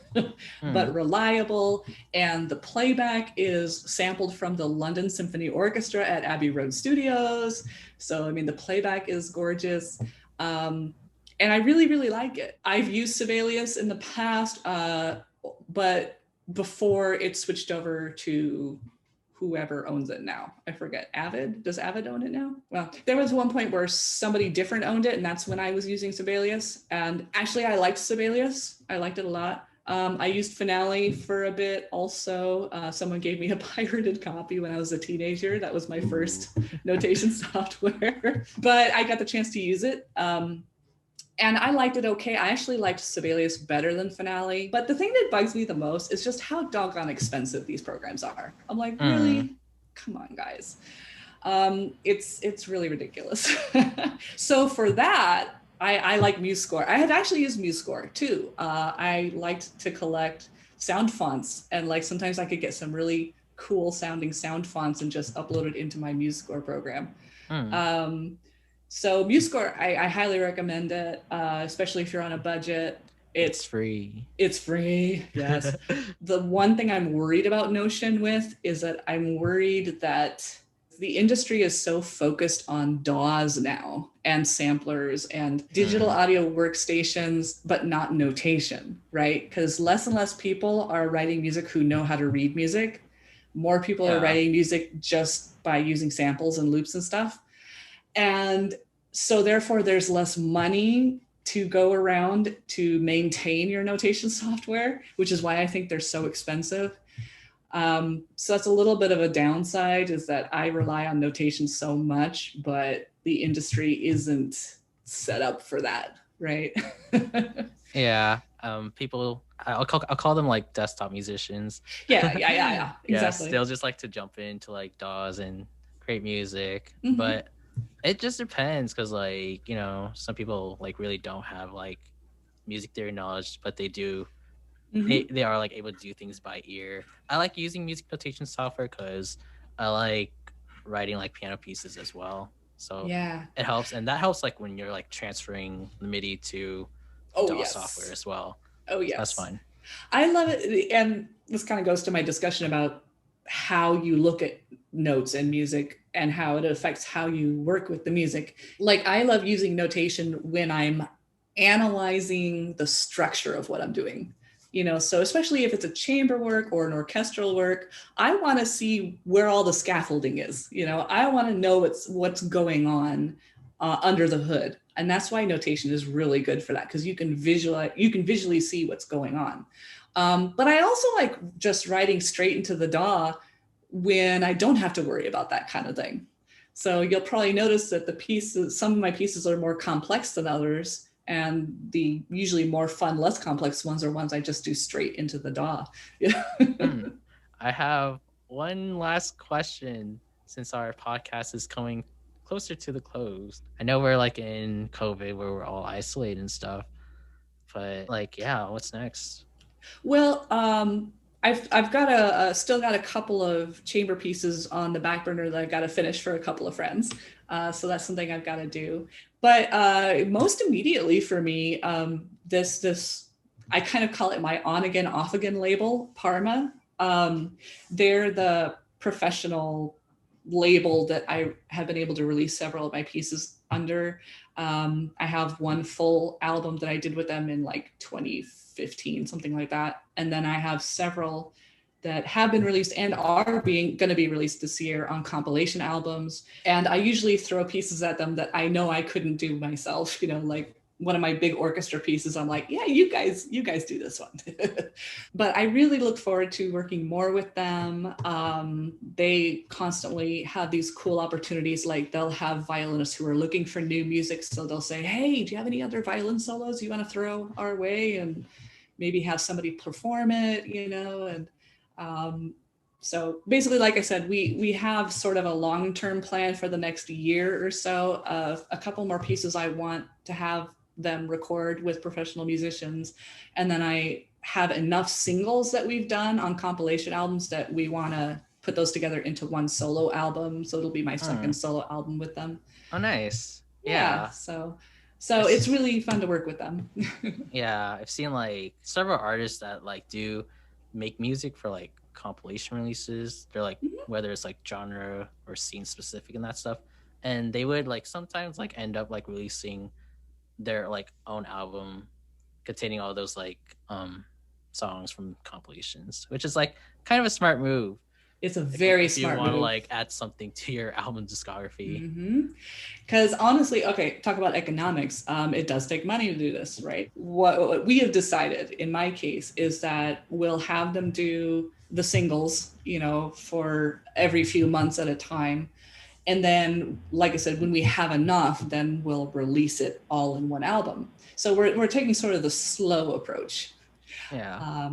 but reliable. And the playback is sampled from the London Symphony Orchestra at Abbey Road Studios. So, I mean, the playback is gorgeous. And I really, really like it. I've used Sibelius in the past, but before it switched over to whoever owns it now. I forget. Avid? Does Avid own it now? Well, there was one point where somebody different owned it, and that's when I was using Sibelius. And actually, I liked Sibelius. I liked it a lot. I used Finale for a bit also. Someone gave me a pirated copy when I was a teenager. That was my first notation software. But I got the chance to use it. And I liked it okay. I actually liked Sibelius better than Finale. But the thing that bugs me the most is just how doggone expensive these programs are. I'm like, really? Come on, guys. It's really ridiculous. So for that, I like MuseScore. I had actually used MuseScore too. I liked to collect sound fonts, and like sometimes I could get some really cool sounding sound fonts and just upload it into my MuseScore program. So MuseScore, I highly recommend it, especially if you're on a budget. It's free. It's free, yes. The one thing I'm worried about Notion with is that I'm worried that the industry is so focused on DAWs now and samplers and digital audio workstations, but not notation, right? Because less and less people are writing music who know how to read music. More people are writing music just by using samples and loops and stuff. And so therefore there's less money to go around to maintain your notation software, which is why I think they're so expensive. So that's a little bit of a downside, is that I rely on notation so much, but the industry isn't set up for that, right? Yeah. People, I'll call them like desktop musicians. Yeah, exactly. Yes, they'll just like to jump into like DAWs and create music, but it just depends, because like, you know, some people like really don't have like music theory knowledge, but they do they are like able to do things by ear. I like using music notation software because I like writing like piano pieces as well. So Yeah. it helps, and that helps like when you're like transferring the MIDI to Oh, DAW yes. software as well. Oh, So that's yes. fun. I love it. And this kind of goes to my discussion about how you look at notes and music and how it affects how you work with the music. Like, I love using notation when I'm analyzing the structure of what I'm doing. So especially if it's a chamber work or an orchestral work, I want to see where all the scaffolding is. I want to know what's going on under the hood, and that's why notation is really good for that, because you can visually see what's going on. But I also like just writing straight into the DAW when I don't have to worry about that kind of thing. So you'll probably notice that some of my pieces are more complex than others, and the usually more fun, less complex ones are ones I just do straight into the DAW. I have one last question since our podcast is coming closer to the close. I know we're like in COVID where we're all isolated and stuff, but like, yeah, what's next? Well, I've got still got a couple of chamber pieces on the back burner that I've got to finish for a couple of friends. So that's something I've got to do. But most immediately for me, this I kind of call it my on again, off again label, Parma. They're the professional label that I have been able to release several of my pieces under. I have one full album that I did with them in like 2015, something like that. And then I have several that have been released and are going to be released this year on compilation albums. And I usually throw pieces at them that I know I couldn't do myself, like one of my big orchestra pieces, I'm like, yeah, you guys do this one. But I really look forward to working more with them. They constantly have these cool opportunities. Like, they'll have violinists who are looking for new music. So they'll say, hey, do you have any other violin solos you want to throw our way? And maybe have somebody perform it, and so basically, like I said, we have sort of a long-term plan for the next year or so of a couple more pieces I want to have them record with professional musicians. And then I have enough singles that we've done on compilation albums that we want to put those together into one solo album. So it'll be my second solo album with them. Oh, nice. Yeah. So it's really fun to work with them. Yeah, I've seen like several artists that like do make music for like compilation releases. They're like whether it's like genre or scene specific and that stuff, and they would like sometimes like end up like releasing their like own album containing all those like songs from compilations, which is like kind of a smart move. It's a very if smart you want to move. like add something to your album discography. Because honestly, okay, talk about economics. It does take money to do this, right? What we have decided in my case is that we'll have them do the singles, for every few months at a time. And then, like I said, when we have enough, then we'll release it all in one album. So we're taking sort of the slow approach. Yeah.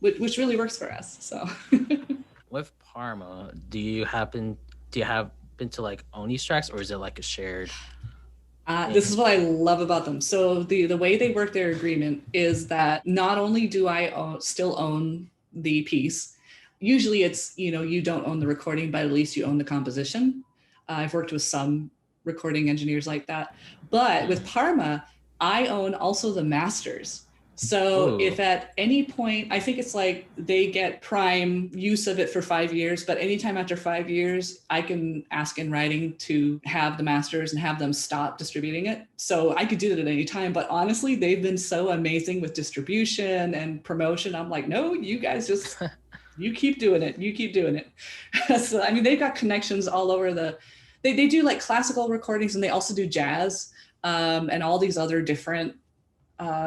Which really works for us. So with Parma, do you have been to like own these tracks, or is it like a shared this is what I love about them. So the way they work their agreement is that not only do I still own the piece, usually it's, you don't own the recording, but at least you own the composition. I've worked with some recording engineers like that. But with Parma, I own also the masters. So if at any point, I think it's like they get prime use of it for 5 years, but anytime after 5 years, I can ask in writing to have the masters and have them stop distributing it. So I could do that at any time. But honestly, they've been so amazing with distribution and promotion. I'm like, no, you guys just, you keep doing it. You keep doing it. So, I mean, they've got connections all over they do like classical recordings, and they also do jazz and all these other different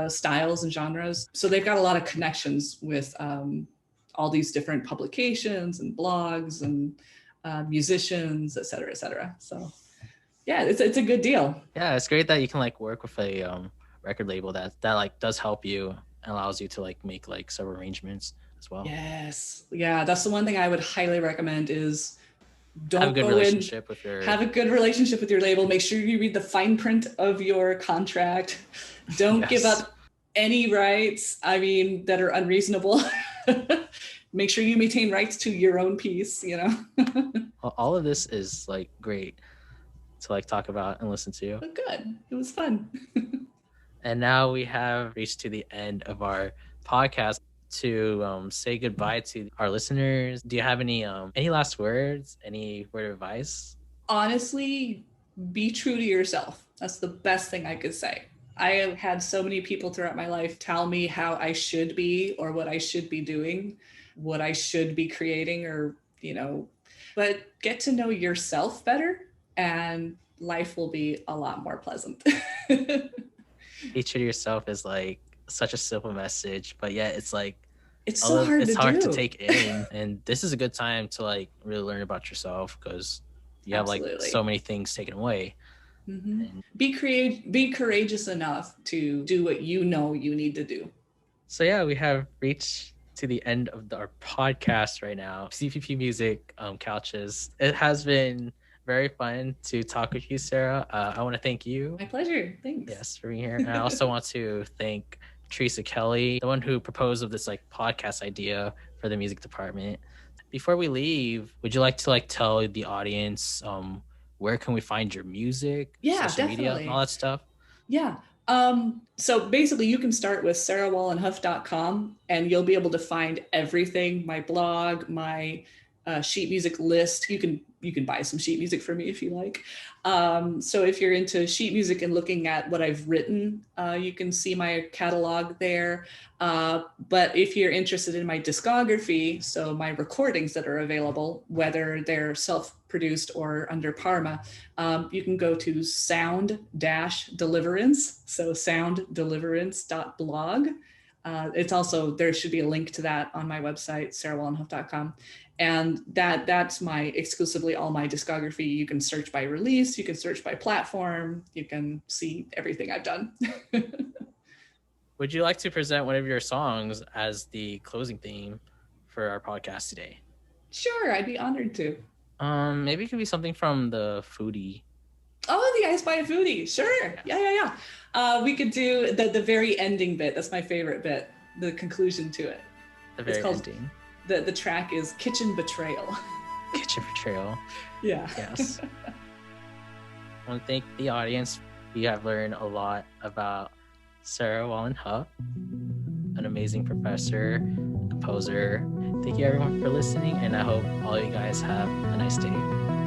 styles and genres. So they've got a lot of connections with all these different publications and blogs and musicians, et cetera, et cetera. So yeah, it's a good deal. Yeah, it's great that you can like work with a record label that like does help you and allows you to like make like several arrangements as well. Yes. Yeah, that's the one thing I would highly recommend is don't have a good relationship with your label. Make sure you read the fine print of your contract. Don't give up any rights, I mean, that are unreasonable. Make sure you maintain rights to your own piece, you know. All of this is like great to like talk about and listen to. But good. It was fun. And now we have reached to the end of our podcast. To say goodbye to our listeners, do you have any last words, any word of advice? Honestly, be true to yourself. That's the best thing I could say. I have had so many people throughout my life tell me how I should be or what I should be doing, what I should be creating, or, you know, but get to know yourself better and life will be a lot more pleasant. Be true to yourself is like such a simple message, but yet it's like it's so hard it's to hard do. to take in. And this is a good time to like really learn about yourself because you have like so many things taken away. Mm-hmm. And be courageous enough to do what you know you need to do. So yeah, we have reached to the end of our podcast right now. CPP Music Couches. It has been very fun to talk with you, Sarah. I want to thank you. My pleasure. Thanks. Yes, for being here. And I also want to thank Teresa Kelly, the one who proposed of this like podcast idea for the music department. Before we leave, would you like to like tell the audience where can we find your music, social media, and all that stuff? Yeah. So basically you can start with sarahwallinhuff.com and you'll be able to find everything, my blog, my sheet music list. You can buy some sheet music for me if you like. So if you're into sheet music and looking at what I've written, you can see my catalog there. But if you're interested in my discography, so my recordings that are available, whether they're self-produced or under Parma, you can go to sound-deliverance, so sounddeliverance.blog. It's also, there should be a link to that on my website, sarahwallinhuff.com. And that's my exclusively all my discography. You can search by release, you can search by platform, you can see everything I've done. Would you like to present one of your songs as the closing theme for our podcast today? Sure, I'd be honored to. Maybe it could be something from the Foodie. Oh, the Spy A Foodie. Sure. Yeah. We could do the very ending bit. That's my favorite bit. The conclusion to it. The very ending. The track is Kitchen Betrayal. Kitchen Betrayal. Yeah. Yes. I want to thank the audience. We have learned a lot about Sarah Wallin-Huff, an amazing professor, composer. Thank you everyone for listening, and I hope all you guys have a nice day.